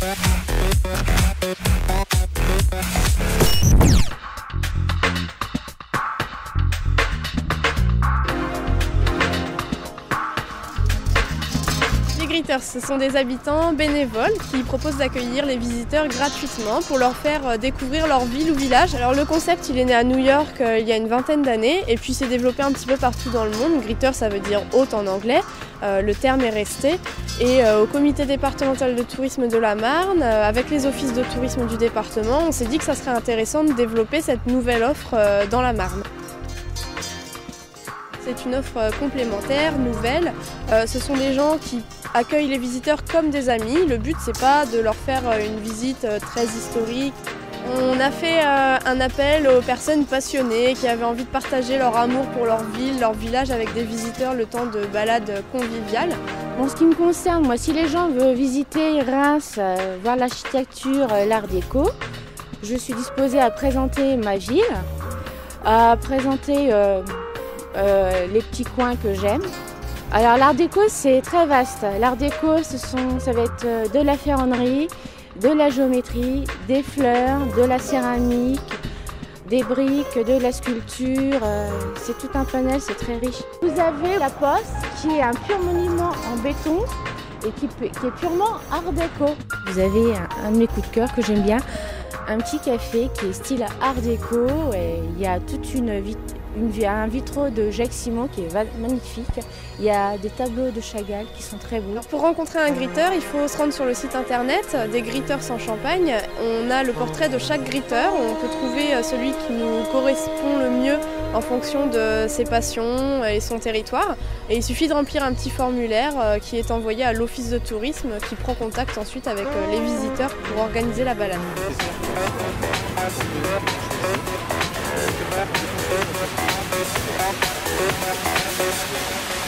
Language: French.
Les Greeters, ce sont des habitants bénévoles qui proposent d'accueillir les visiteurs gratuitement pour leur faire découvrir leur ville ou village. Alors le concept, il est né à New York il y a une vingtaine d'années et puis s'est développé un petit peu partout dans le monde. Greeter, ça veut dire hôte en anglais. Le terme est resté. Et au comité départemental de tourisme de la Marne, avec les offices de tourisme du département, on s'est dit que ça serait intéressant de développer cette nouvelle offre dans la Marne. C'est une offre complémentaire, nouvelle. Ce sont des gens qui accueillent les visiteurs comme des amis. Le but, c'est pas de leur faire une visite très historique. On a fait un appel aux personnes passionnées qui avaient envie de partager leur amour pour leur ville, leur village avec des visiteurs le temps de balades conviviales. En ce qui me concerne, moi, si les gens veulent visiter Reims, voir l'architecture, l'art déco, je suis disposée à présenter ma ville, à présenter les petits coins que j'aime. Alors l'art déco, c'est très vaste. L'art déco, ça va être de la ferronnerie, de la géométrie, des fleurs, de la céramique, des briques, de la sculpture. C'est tout un panel, c'est très riche. Vous avez la Poste, qui est un pur monument en béton et qui est purement art déco. Vous avez un de mes coups de cœur que j'aime bien, un petit café qui est style art déco. Et il y a toute un vitraux de Jacques Simon qui est magnifique. Il y a des tableaux de Chagall qui sont très beaux. Alors pour rencontrer un Greeter, il faut se rendre sur le site internet des Greeters en Champagne. On a le portrait de chaque Greeter. On peut trouver celui qui nous correspond le mieux en fonction de ses passions et son territoire. Et il suffit de remplir un petit formulaire qui est envoyé à l'office de tourisme qui prend contact ensuite avec les visiteurs pour organiser la balade. Thank you.